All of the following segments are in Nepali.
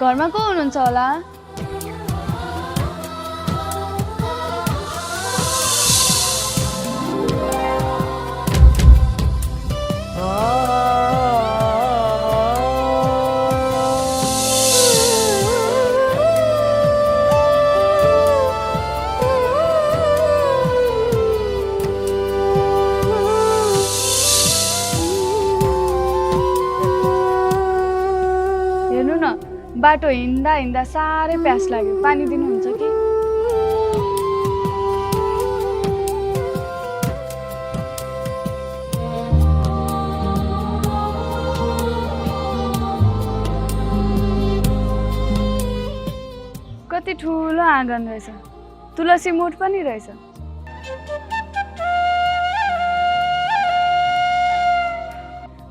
घरमा को हुनुहुन्छ होला? बाटो हिँड्दा हिँड्दा साह्रै प्यास लाग्यो, पानी दिनुहुन्छ कि? कति ठुलो आँगन रहेछ, तुलसी मोठ पनि रहेछ।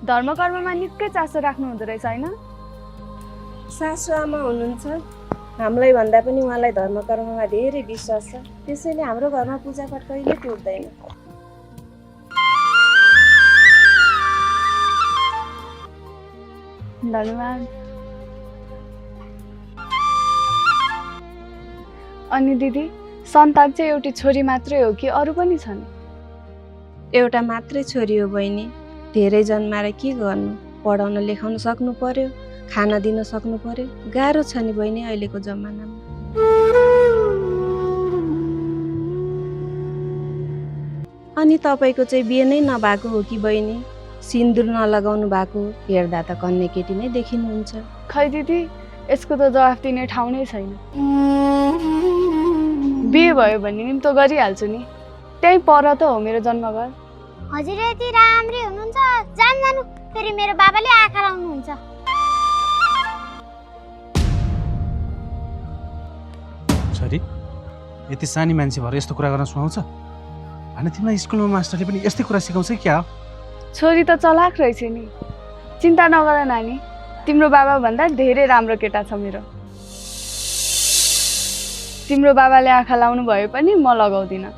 धर्मकर्ममा निकै चासो राख्नु हुँदो रहेछ हैन? सासु आमा हुनुहुन्छ, हामीलाई भन्दा पनि उहाँलाई धर्मकर्ममा धेरै विश्वास छ, त्यसैले हाम्रो घरमा पूजापाठ कहिले टुट्दैन। धन्यवाद। अनि दिदी, सन्तान चाहिँ एउटी छोरी मात्रै हो कि अरू पनि छन्? एउटा मात्रै छोरी हो बहिनी, धेरै जन्माएर के गर्नु, पढाउन लेखाउन सक्नु पर्यो, खाना दिन सक्नु पर्यो, गाह्रो छ नि बहिनी अहिलेको जमानामा। अनि तपाईँको चाहिँ बिहे नै नभएको हो कि बहिनी? सिन्दुर नलगाउनु भएको, हेर्दा त कन्या केटी नै देखिनुहुन्छ। खै दिदी, यसको त जवाफ दिने ठाउँ नै छैन। बिहे भयो भने नि त गरिहाल्छु नि, त्यही पर त हो मेरो जन्मघर। हजुर यति राम्री हुनुहुन्छ, जानु फेरि मेरो बाबाले आँखा लाउनुहुन्छ। छोरी, यति सानी मान्छे भएर यस्तो कुरा गर्न सुहाउँछ? होइन, तिमीलाई स्कुलमा मास्टरले पनि यस्तै कुरा सिकाउँछ क्या? छोरी त चलाक रहेछ नि, चिन्ता नगर नानी, तिम्रो बाबा भन्दा धेरै राम्रो केटा छ मेरो। तिम्रो बाबाले आँखा लाउनु भए पनि म लगाउँदिनँ।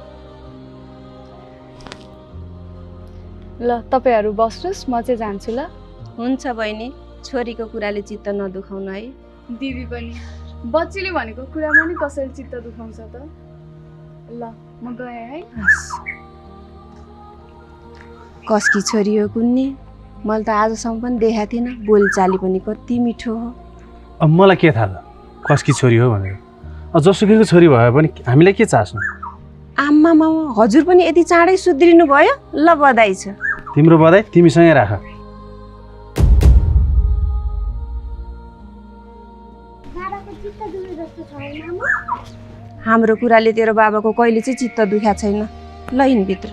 ल तपाईहरू बस्नुहोस्, म चाहिँ जान्छु ल। हुन्छ बहिनी, छोरीको कुराले चित्त नदुखाउनु है। दिदी पनि बच्चीले भनेको कुरामा नि कसरी चित्त दुखाउँछ त। ल म गएँ है। कसकी छोरी हो कुन्नी, मैले त आजसम्म पनि देखाएको थिइनँ, बोलचाली पनि कति मिठो हो। अब मलाई के थाहा त कसकी छोरी हो भनेर? जसुकैको छोरी भए पनि हामीलाई के चास्नु? आम्मा मामा, हजुर पनि यति चाँडै सुध्रिनु भयो? ल बधाई छ। तिम्रो बधाई तिमीसँगै राख। हाम्रो कुराले तेरो बाबाको कहिले चाहिँ चित्त दुख्या छैन। ल हिँड्भित्र।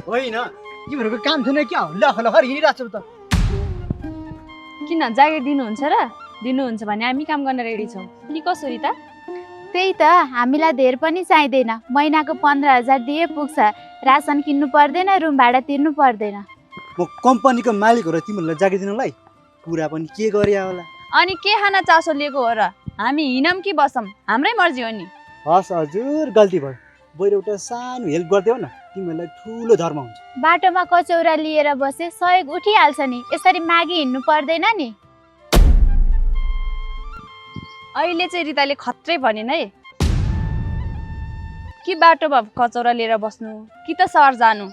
होइन, तिमीहरूको काम छैन क्या? लखर हिँडिरहेको छ त। किन जागिर दिनुहुन्छ र? दिनुहुन्छ भने हामी काम गर्न रेडी छौँ। नि कसरी त? त्यही त, हामीलाई धेर पनि चाहिँदैन, महिनाको 15,000 दिए पुग्छ। रासन किन्नु पर्दैन, रुम भाडा तिर्नु पर्दैन। म कम्पनीको मालिक हो र तिमीहरूलाई जागिर दिनलाई कुरा पनि के गरे होला? अनि के खाना चासो लिएको हो र? हामी हिँडौँ कि बसौँ, हाम्रै मर्जी हो नि। हस् हजुर, गल्ती भयो। बरु एउटा सानो हेल्प गरिदेऊ न, तिमीहरूलाई ठुलो धर्म हुन्छ। बाटोमा कचौरा लिएर बसे सहयोग उठिहाल्छ नि, यसरी मागी हिँड्नु पर्दैन नि। अहिले चाहिँ रिताले खत्रै भनेन है। कि बाटोमा कचौरा लिएर बस्नु कि त सहर जानु,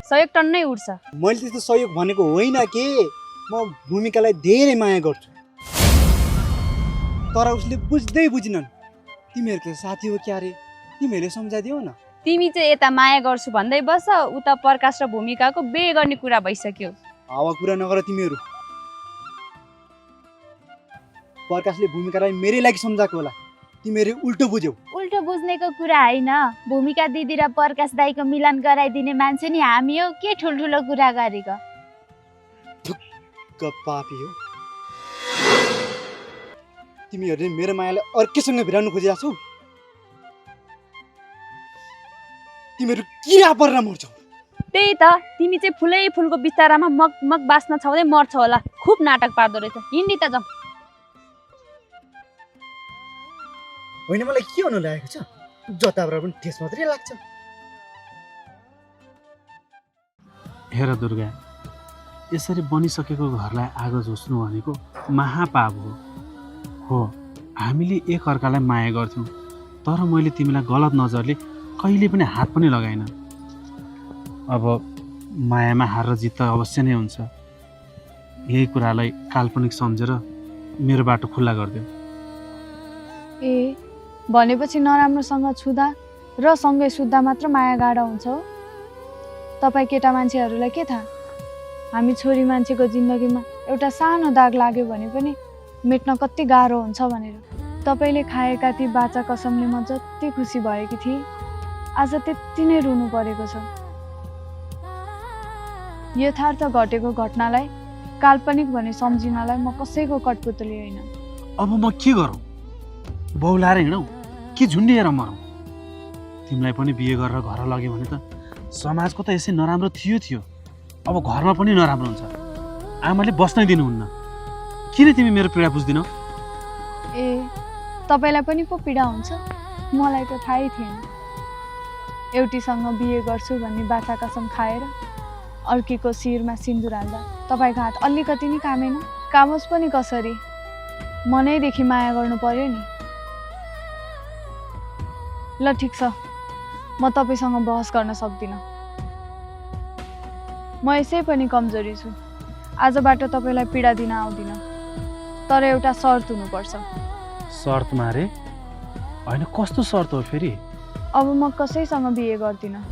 सहयोग टन्नै उठ्छ। मैले त्यस्तो सहयोग भनेको होइन के, म भूमिकालाई धेरै माया गर्छु, तर उसले बुझ्दै बुझिनन्। तिमीहरूको साथी हो क्या रे, तिमीहरूले सम्झाइदियो न। तिमी चाहिँ यता माया गर्छु भन्दै बस, उता प्रकाश र भूमिकाको बिहे गर्ने कुरा भइसक्यो। हावा कुरा नगर तिमीहरू। प्रकाशले भूमिकालाई मेरै लागि सम्झाएको होला, तिमीहरू उल्टो बुझ्यौ। उल्टो बुझ्नेको कुरा होइन, भूमिका दिदी र प्रकाश दाईको मिलन गराइदिने मान्छे नि हामी हो, के ठुल्ठुलो कुरा गरेको। पापी हो तिमीहरूले, मेरो मायालाई अर्कैसँग भिराउनु खोजिरहेको छौ। तिमीहरू किरा परेर मर्छौ। त्यही त, तिमी चाहिँ फुलै फुलको बिस्तारामा मग बास्न छाउँदै मर्छ होला। खुब नाटक पार्दो रहेछ। हिँड्नी त जाउँ। होइन मलाई के हुनु लागेको छ जताबाट पनि ठेस मात्रै लाग्छ। हेर दुर्गा, यसरी बनिसकेको घरलाई आगो झोस्नु भनेको महापाप हो। हामीले एक अर्कालाई माया गर्थ्यौँ, तर मैले तिमीलाई गलत नजरले कहिले पनि हात पनि लगाइन। अब मायामा हार र जित त अवश्य नै हुन्छ। यही कुरालाई काल्पनिक सम्झेर मेरो बाटो खुल्ला गरिदियो। ए भनेपछि नराम्रोसँग छुँदा र सँगै सुत्दा मात्र माया गाढा हुन्छ हो? तपाईँ केटा मान्छेहरूलाई के थाहा, हामी छोरी मान्छेको जिन्दगीमा एउटा सानो दाग लाग्यो भने पनि मेट्न कति गाह्रो हुन्छ भनेर। तपाईँले खाएका ती बाचा कसमले म जति खुसी भएकी थिएँ, आज त्यति नै रुनु परेको छ। यथार्थ घटेको घटनालाई काल्पनिक भने सम्झिनलाई म कसैको कठपुतली होइन। अब म के गरौँ? बौलाएर हिँडौँ कि झुन्डिएर मरौँ? तिमीलाई पनि बिहे गरेर घर लग्यो भने त समाजको त यसै नराम्रो थियो, अब घरमा पनि नराम्रो हुन्छ। आमाले बस्नै दिनुहुन्न। किन तिमी मेरो पीडा बुझ्दिनौ? ए तपाईँलाई पनि पो पीडा हुन्छ? मलाई त थाहै थिएन। एउटीसँग बिहे गर्छु भन्ने बाचा कसम खाएर अर्कीको शिरमा सिन्दुर हाल्दा तपाईँको हात अलिकति नि कामेन? कामोस् पनि कसरी, मनैदेखि माया गर्नु पर्यो नि। ल ठिक छ, म तपाईँसँग बहस गर्न सक्दिनँ। म यसै पनि कमजोरी छु। आजबाट तपाईँलाई पीडा दिन आउँदिनँ, तर एउटा शर्त हुनुपर्छ। शर्त मारे? होइन, कस्तो शर्त हो फेरि? अब म कसैसँग बिहे गर्दिनँ।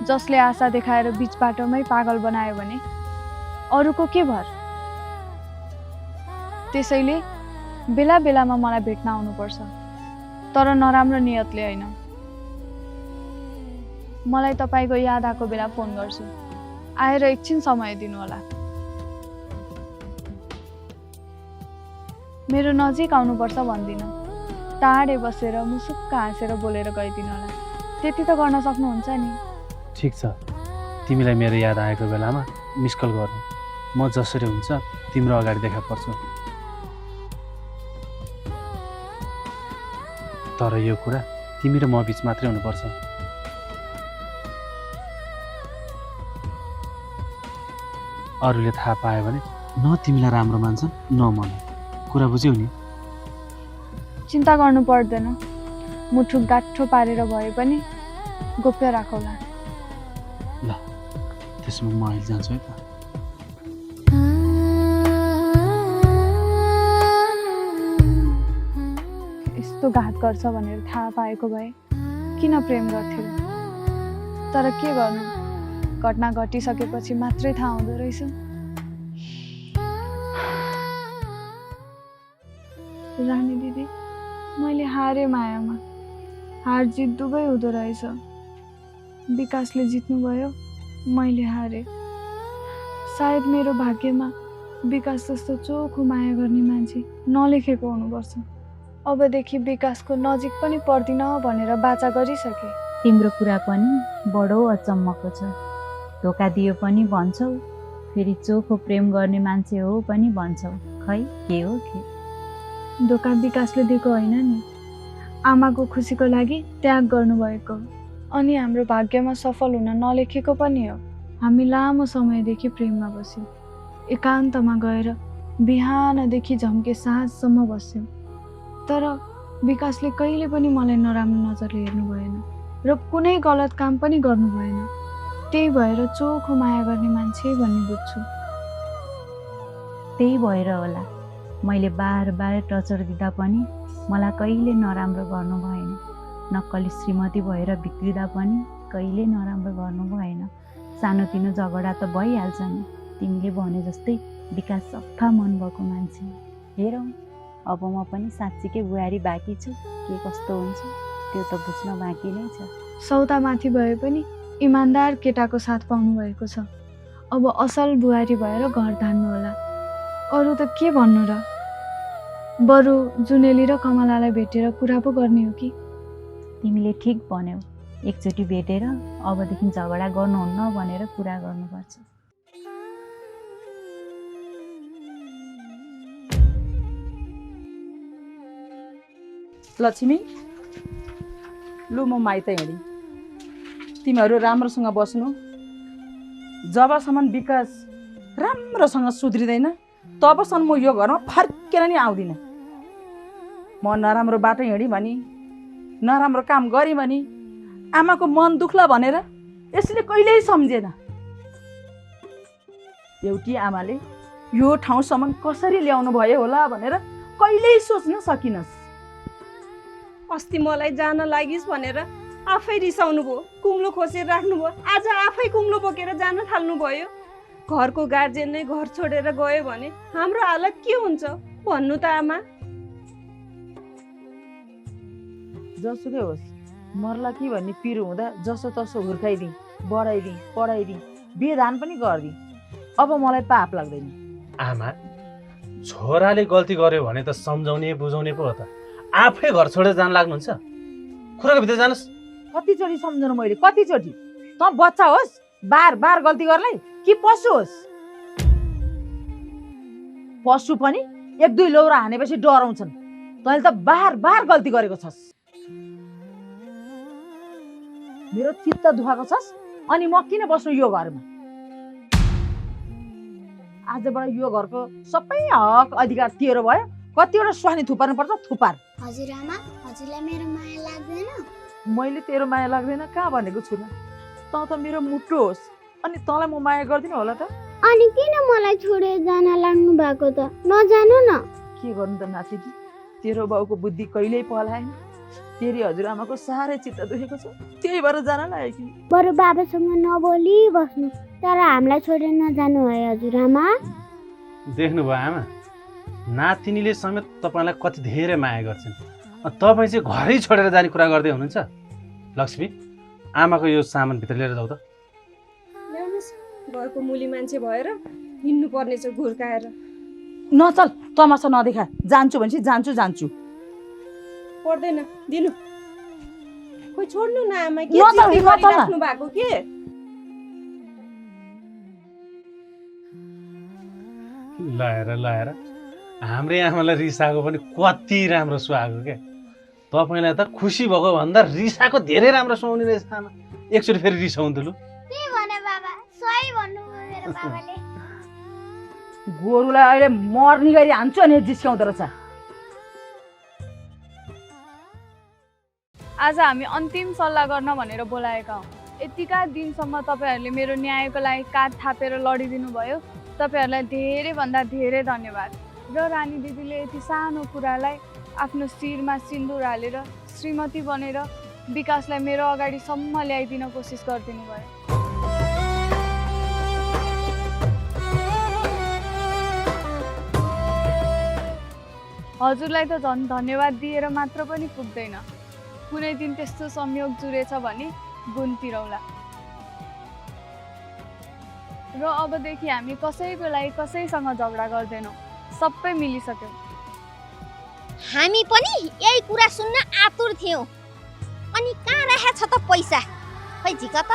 जसले आशा देखाएर बिच बाटोमै पागल बनायो भने अरूको के भर? त्यसैले बेला बेलामा मलाई भेट्न आउनुपर्छ, तर नराम्रो नियतले होइन। मलाई तपाईँको याद आएको बेला फोन गर्छु, आएर एकछिन समय दिनुहोला। मेरो नजिक आउनुपर्छ भन्दिनँ, टाढे बसेर मुसुक्क हाँसेर बोलेर गइदिनु होला। त्यति त गर्न सक्नुहुन्छ नि? ठिक छ, तिमीलाई मेरो याद आएको बेलामा मिस कल गर्नु। म जसरी हुन्छ तिम्रो अगाडि देखा पर्छु। तर यो कुरा तिमी र म बिच मात्रै हुनुपर्छ। अरूले थाहा पायो भने न तिमीलाई राम्रो मान्छन् न मलाई। कुरा बुझ्यौ नि? चिन्ता गर्नु पर्दैन, मुठु गाठो पारेर भए पनि गोप्य राखौला। ल त्यसमा म अहिले जान्छु है त। यस्तो घात गर्छ भनेर थाहा पाएको भए किन प्रेम गर्थ्यो? तर के गर्नु, घटना घटिसकेपछि मात्रै थाहा हुँदो रहेछ। रानी दिदी, मैले हारेँ मायामा। हार जित दुवै हुँदो रहेछ। विकासले जित्नुभयो, मैले हारेँ। सायद मेरो भाग्यमा विकास जस्तो चोखो माया गर्ने मान्छे नलेखेको हुनुपर्छ। अबदेखि विकासको नजिक पनि पर्दिन भनेर बाचा गरिसके। तिम्रो कुरा पनि बडो अचम्मको छ। धोका दियो पनि भन्छौ, फेरि चोखो प्रेम गर्ने मान्छे हो पनि भन्छौ। खै के हो के? धोका विकासले दिएको होइन नि, आमाको खुसीको लागि त्याग गर्नुभएको। अनि हाम्रो भाग्यमा सफल हुन नलेखेको पनि हो। हामी लामो समयदेखि प्रेममा बस्यौँ, एकान्तमा गएर बिहानदेखि झम्के साँझसम्म बस्यौँ। तर विकासले कहिले पनि मलाई नराम्रो नजरले हेर्नु भएन र कुनै गलत काम पनि गर्नु भएन। त्यही भएर चोखो माया गर्ने मान्छे भन्ने बुझ्छु। त्यही भएर होला मैले बार बार टचर दिँदा पनि मलाई कहिले नराम्रो गर्नु भएन। नक्कली श्रीमती भएर बिग्रिँदा पनि कहिले नराम्रो गर्नु भएन। सानोतिनो झगडा त भइहाल्छ नि। तिमीले भने जस्तै विकास सफा मन भएको मान्छे। हेरौँ, अब म पनि साँच्चीकै बुहारी बाँकी छु। के कस्तो हुन्छ त्यो त बुझ्न बाँकी नै छ। सौदामाथि भए पनि इमान्दार केटाको साथ पाउनु भएको छ। अब असल बुहारी भएर घर धान्नु होला। अरू त के भन्नु र? बरु जुनेली र कमलालाई भेटेर कुरा पो गर्ने हो कि? तिमीले ठिक भन्यौ। एकचोटि भेटेर अबदेखि झगडा गर्नुहुन्न भनेर कुरा गर्नुपर्छ। लक्ष्मी लु म माइत हिँडेँ। तिमीहरू राम्रोसँग बस्नु। जबसम्म विकास राम्रोसँग सुध्रिँदैन तबसम्म म यो घरमा फर्केर नि आउँदिनँ। म नराम्रो बाटो हिँडेँ भने, नराम्रो काम गरेँ भने आमाको मन दुख्ला भनेर यसले कहिल्यै सम्झेन। एउटी आमाले यो ठाउँसम्म कसरी ल्याउनु भयो होला भनेर कहिल्यै सोच्न सकिनस्। अस्ति मलाई जान लागिस् भनेर आफै रिसाउनु भयो, कुम्लो खोसेर राख्नुभयो। आज आफै कुम्लो बोकेर जान थाल्नुभयो। घरको गार्जेन नै घर छोडेर गयो भने हाम्रो हालत के हुन्छ भन्नु त आमा। जसुकै होस्, मर्ला कि भन्ने पिरो हुँदा जसो तसो हुर्काइदिँ, बढाइदिँ, पढाइदिँ, बेदान पनि गरिदिँ। अब मलाई पाप लाग्दैन। आमा, छोराले गल्ती गर्यो भने त सम्झाउने बुझाउने पो हो त। आफै घर छोडेर जान लाग्नुहुन्छ? खुराको भित्र जानुहोस्। कतिचोटि सम्झनु मैले, कतिचोटि? त बच्चा होस् बार बार गल्ती गर्लाई कि पशु होस्? पशु पनि एक दुई लौरा हानेपछि डराउँछन्। तैँले त बार बार गल्ती गरेको छस्। मेरो चित्त दुखाएको छस् अनि म किन बस्नु यो घरमा? आजबाट यो घरको सबै हक अधिकार तेरो भयो। कतिवटा स्वानी थुपार्नु पर्छ थुपार। हजुरआमा, हजुरलाई मेरो माया लाग्दैन? मैले तेरो माया लाग्दैन कहाँ भनेको छुइनँ। त त मेरो मुटु होस् अनि तँलाई म माया गर्दिनँ होला त? अनि किन मलाई छोडेर जान लाग्नु भएको त? नजानु न। के गर्नु त नातिनी, तेरो बाउको बुद्धि कहिल्यै पलाएन। तेरी हजुरआमाको साह्रै चित्त दुखेको छ, त्यही भएर जान लाग्यो कि। बरु बाबासँग नबोली बस्नु, तर हामीलाई छोडेर नजानु है हजुरआमा। देख्नुभयो आमा, नातिनीले समेत तपाईँलाई कति धेरै माया गर्छन्। तपाईँ चाहिँ घरै छोडेर जाने कुरा गर्दै हुनुहुन्छ। लक्ष्मी, आमाको यो सामान भित्र लिएर जाऊ त। ल्याउनुहोस्, घरको मुली मान्छे भएर हिँड्नु पर्नेछ घुर्काएर। नचल, तमासा नदेखा। जान्छु भनेपछि जान्छु जान्छु। पर्दैन, दिनु। खोइ छोड्नु न आमा, के नचल, जिद्दी नचल न। गरिराख्नु भएको के? लाएर हाम्रै आमालाई रिसाएको पनि कति राम्रो सुहाएको क्या। तपाईँलाई त खुसी भएको भन्दा रिसाएको धेरै राम्रो सुहाउने रहेछ आमा। एकचोटि फेरि रिसाउनु लु। के भने बाबा? सही भन्नुभयो मेरो बाबाले। गोरुलाई अहिले मर्ने गरी हान्छु अनि जिस्काउँदो रहेछ। आज हामी अन्तिम सल्लाह गर्न भनेर बोलाएका हौँ। यतिका दिनसम्म तपाईँहरूले मेरो न्यायको लागि काँध थापेर लडिदिनु भयो। तपाईँहरूलाई धेरैभन्दा धेरै धन्यवाद। र रानी दिदीले यति सानो कुरालाई आफ्नो शिरमा सिन्दुर हालेर श्रीमती बनेर विकासलाई मेरो अगाडिसम्म ल्याइदिन कोसिस गरिदिनु भयो। हजुरलाई त झन् धन्यवाद दिएर मात्र पनि पुग्दैन। कुनै दिन त्यस्तो संयोग जुरेछ भने गुण तिरौला। र अबदेखि हामी कसैको लागि कसैसँग झगडा गर्दैनौँ। सबै मिलिसक्यो। हामी पनि यही कुरा सुन्न आतुर थियौँ। अनि कहाँ राखेछ त पैसा? खै झिका त?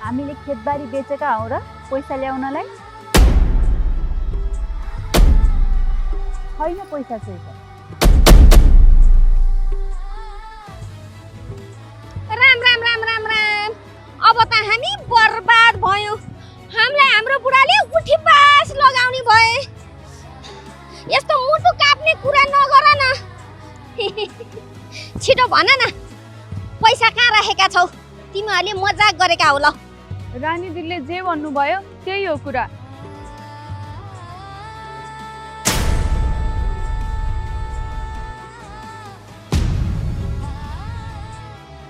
हामीले खेतबारी बेचेका हौँ र पैसा ल्याउनलाई? छैन पैसा चाहिँ। राम राम राम राम राम। अब त हामी बर्बाद भयौँ। हामीलाई हाम्रो बुढाले उठी पास लगाउने भए। यस्तो मुटु काप्ने कुरा नगर न। छिटो भन न, पैसा कहाँ राखेका छौ? तिमीहरूले मजाक गरेका होला। रानी दिदीले जे भन्नुभयो त्यही हो कुरा।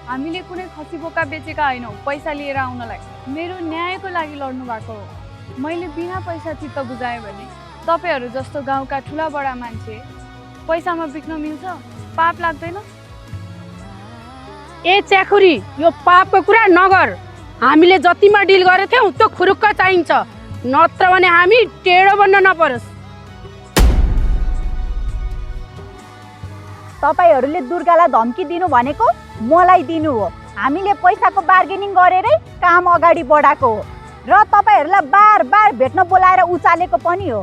हामीले कुनै खसी बोका बेचेका होइनौँ पैसा लिएर आउनलाई। मेरो न्यायको लागि लड्नु भएको हो। मैले बिना पैसा चित्त बुझाएँ भने तपाईँहरू जस्तो गाउँका ठुला बडा मान्छे पैसामा बिक्न मिल्छ? पाप लाग्दैन? ए च्याखुरी, यो पापको कुरा नगर। हामीले जतिमा डिल गरेको थियौँ त्यो खुरुक्क चाहिन्छ, नत्र भने हामी टेढो बन्न नपरोस्। तपाईँहरूले दुर्गालाई धम्की दिनु भनेको मलाई दिनु हो। हामीले पैसाको बार्गेनिङ गरेरै काम अगाडि बढाएको हो र तपाईँहरूलाई बार बार भेट्न बोलाएर उचालेको पनि हो।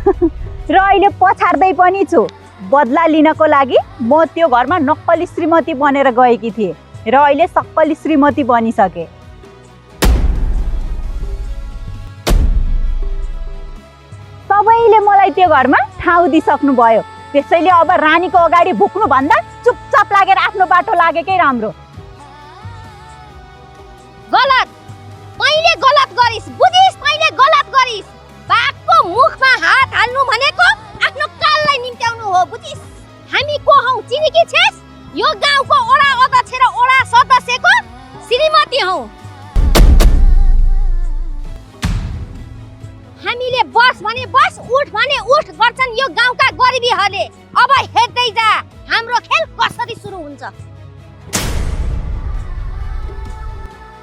र अहिले पछाड्दै पनि छु। बदला लिनको लागि म त्यो घरमा नक्कली श्रीमती बनेर गएकी थिएँ र अहिले सक्कली श्रीमती बनिसके। सबैले मलाई त्यो घरमा ठाउँ दिइसक्नुभयो, त्यसैले अब रानीको अगाडि भुक्नुभन्दा चुपचाप लागेर आफ्नो बाटो लागेकै राम्रो। गलत, तैँले गलत गरिस्, बुझिस्? तैँले गलत गरिस्। बाघको मुखमा हात हाल्नु भनेको आफ्नो काललाई निम्त्याउनु हो, बुझिस्? हामी को हौ चिनेकी छेस? यो गाउँको ओडा अध्यक्ष र ओडा सदस्यको श्रीमती हौ। हामीले बस भने बस, उठ भने उठ गर्छन् यो गाउँका गरिबीहरूले। अब हेर्दै जा हाम्रो खेल कसरी सुरु हुन्छ।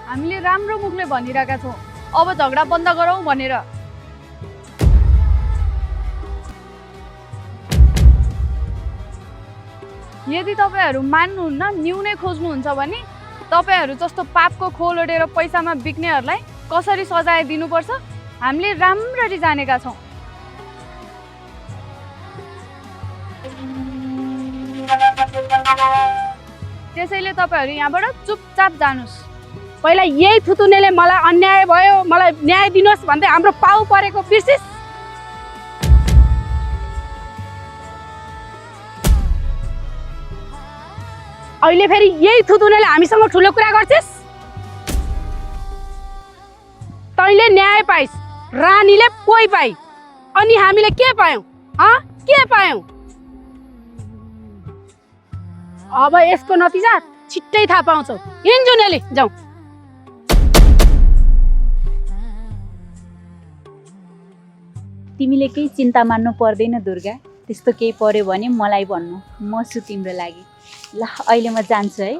हामीले राम्रो मुखले भनिरहेका छौँ, अब झगडा बन्द गरौँ भनेर। यदि तपाईँहरू मान्नुहुन्न, न्यूनै खोज्नुहुन्छ भने तपाईँहरू जस्तो पापको खोल ओढेर पैसामा बिक्नेहरूलाई कसरी सजाय दिनुपर्छ हामीले राम्ररी जानेका छौँ। त्यसैले तपाईँहरू यहाँबाट चुपचाप जानुहोस्। पहिला यही थुतुनेले मलाई अन्याय भयो, मलाई न्याय दिनुहोस् भन्दै हाम्रो पाउ परेको बिर्सिस। अहिले फेरि यही थुतुनेले हामीसँग ठुलो कुरा गर्छिस्। तैँले न्याय पाइस्, रानीले पोइ पाइ, अनि हामीले के पायौँ? के पायौँ? अब यसको नतिजा छिट्टै थाहा पाउँछौ। हिँड्जुनेली जाउँ। तिमीले केही चिन्ता मान्नु पर्दैन दुर्गा, त्यस्तो केही पर्यो भने मलाई भन्नु, म छु तिम्रो लागि। ल अहिले म जान्छु है।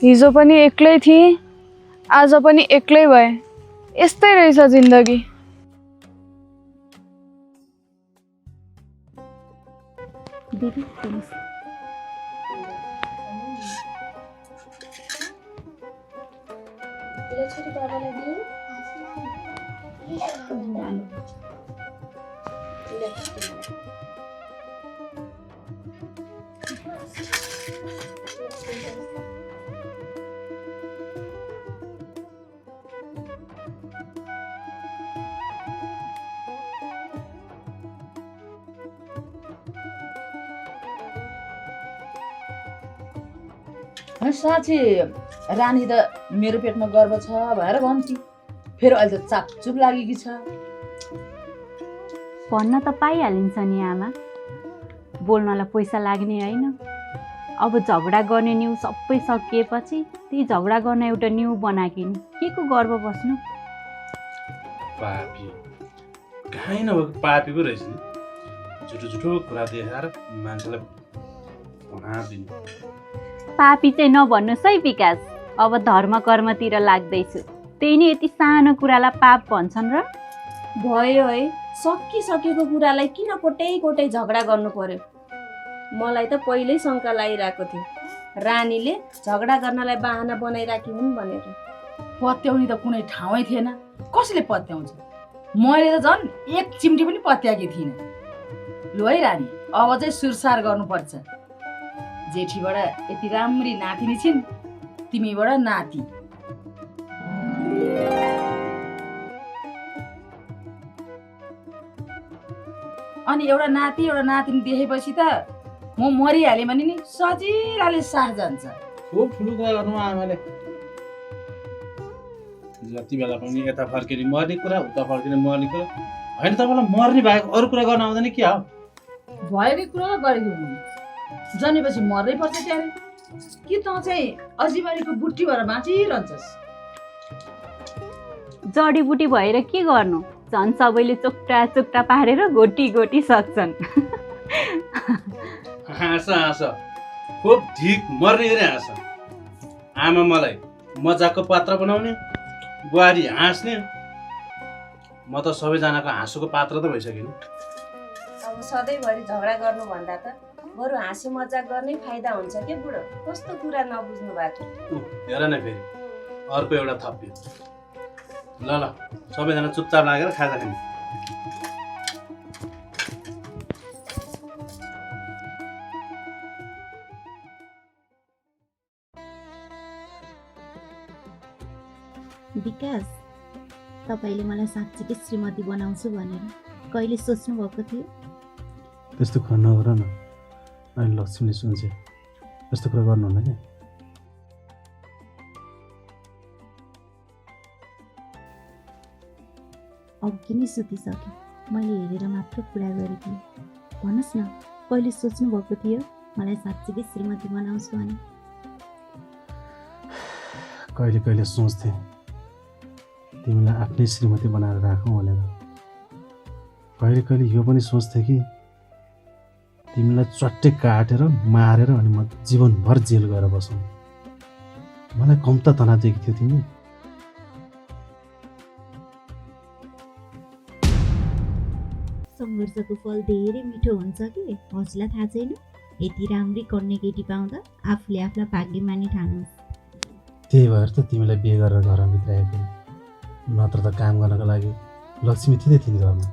हिजो पनि एक्लै थिएँ, आज पनि एक्लै भए। यस्तै रहेछ जिन्दगी। दिदी साँच्ची रानी त मेरो पेटमा गर्व छ भनेर भन्थे, फेरि अहिले त चापचुप लागेकी छ। भन्न त पाइहालिन्छ नि आमा, बोल्नलाई पैसा लाग्ने होइन। अब झगडा गर्ने न्यु सबै सकिएपछि त्यही झगडा गर्न एउटा न्यु बनाएकी नि, के को गर्व बस्नु? पापी कहीँ नभएको पापीको रहेछ नि, झुटो झुटो कुरा देखाएर मान्छेलाई भनादिनु। पापी चाहिँ नभन्नुहोस् है विकास, अब धर्म कर्मतिर लाग्दैछु, त्यही नि यति सानो कुरालाई पाप भन्छन् र? भयो है, सकिसकेको कुरालाई किन कोटै कोटै झगडा गर्नु पर्यो? मलाई त पहिल्यै शङ्का लागिरहेको थियो, रानीले झगडा गर्नलाई बाहना बनाइराखी हुन् भनेर। पत्याउने त कुनै ठाउँै थिएन, कसले पत्याउँछ? मैले त झन् एक चिम्टी पनि पत्याएकी थिइनँ। लु है रानी, अब चाहिँ सुरसार गर्नुपर्छ। जेठीबाट यति राम्री नातिनी छिन्, तिमीबाट नाति। अनि एउटा नाति एउटा नातिनी देखेपछि त म मरिहालेँ भने नि सजिलाले साथ जान्छ। खुब ठुलो कुरा गर्नु आमाले, जति बेला पनि यता फर्किने मर्ने कुरा, उता फर्किने मर्ने कुरा होइन। तपाईँलाई मर्ने बाहेक अरू कुरा गर्न आउँदैन के हो? भएकै कुरा गरेको हुनु, जनेपछि मर्नै पर्छ ત્યારે। कि त चाहिँ अजीबारीको बुट्टी भएर बाँचिरहन्छस्? जडीबुटी भएर के गर्नु, झन् सबैले चोक्टा चोक्टा पारेर गोटी गोटी सक्छन्। हाँस हाँस, खुब ढिक मर्ने गरी हाँस। आमा मलाई मजाकको पात्र बनाउने, बुहारी हाँस्ने, म त सबैजनाको हाँसोको पात्र त भइसकेँ नि। अब सधैँभरि झगडा गर्नुभन्दा त बरु हाँसी मजाक गर्नै फाइदा हुन्छ के बुढो? कस्तो कुरा नबुझ्नु भएको? हेर न फेरि अर्को एउटा थप्यो। ल ल सबैजना चुपचाप लागेर खाजा खाने। विकास, तपाईँले मलाई साँच्चीकै श्रीमती बनाउँछु भनेर कहिले सोच्नु भएको थियो? त्यस्तो कुरा नगर न, अहिले लक्ष्मीले सुन्छ। त्यस्तो कुरा गर्नुहुन्न क्या। अघि नै सुतिसकेँ, मैले हेरेर मात्र कुरा गरेको। भन्नुहोस् न, कहिले सोच्नु भएको थियो मलाई साँच्चीकै श्रीमती बनाउँछु भने? कहिले कहिले सोच्थेँ तिमीलाई आफ्नै श्रीमती बनाएर राखौँ भनेर। कहिले कहिले यो पनि सोच्थेँ कि तिमीलाई चट्टै काटेर मारेर अनि म जीवनभर जेल गएर बसौँ। मलाई कम्ता तनाव दिएको थियो तिमीले। सङ्घर्षको फल धेरै मिठो हुन्छ कि, हजुरलाई थाहा छैन? यति राम्री कन्ने केटी पाउँदा आफूले आफूलाई भाग्यमानी ठान्नुहोस्। त्यही भएर त तिमीलाई बिहे गरेर घरमा भित्राएको। नत्र त काम गर्नको लागि लक्ष्मी थिए तिमी घरमा।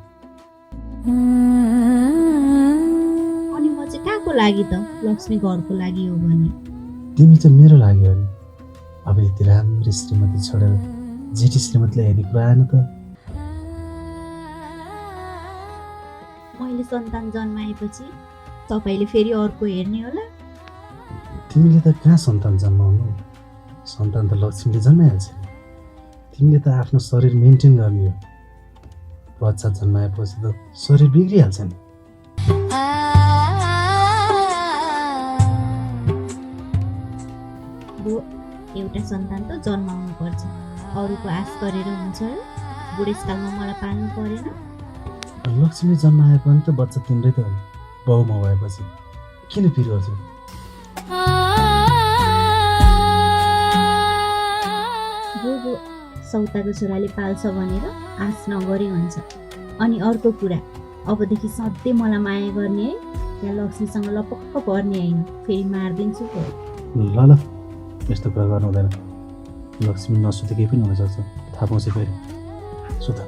अनि म चाहिँ कहाँको लागि त? लक्ष्मी घरको लागि हो भने तिमी चाहिँ मेरो लागि हो नि। अब यति राम्री श्रीमती छोडेर जेठी श्रीमतीलाई हेर्ने कुरा आएन त। मैले सन्तान जन्माएपछि तपाईँले फेरि अर्को हेर्ने होला? तिमीले त कहाँ सन्तान जन्माउनु? सन्तान त लक्ष्मीले जन्माइहाल्छ। तिमीले त आफ्नो शरीर मेन्टेन गर्ने हो। बच्चा जन्माएपछि त शरीर बिग्रिहाल्छ नि। एउटा सन्तान त जन्माउनु पर्छ, अरूको आश गरेर हुन्छ र? बुढेसकालमा मलाई पाल्नु परेन? लक्ष्मी जन्माए पनि त बच्चा तिम्रै त हो नि। बाउमा भएपछि किन पिर गर्छौ? बुबु सौताको छोराले पाल्छ भनेर आश नगरे हुन्छ। अनि अर्को कुरा, अबदेखि सधैँ मलाई माया गर्ने है, या लक्ष्मीसँग लपक्क पर्ने होइन, फेरि मारिदिन्छु पो। ल ल यस्तो कुरा गर्नु हुँदैन। लक्ष्मी नसुतेकै पनि हुनसक्छ, थाहा पाउँछ फेरि। सुत।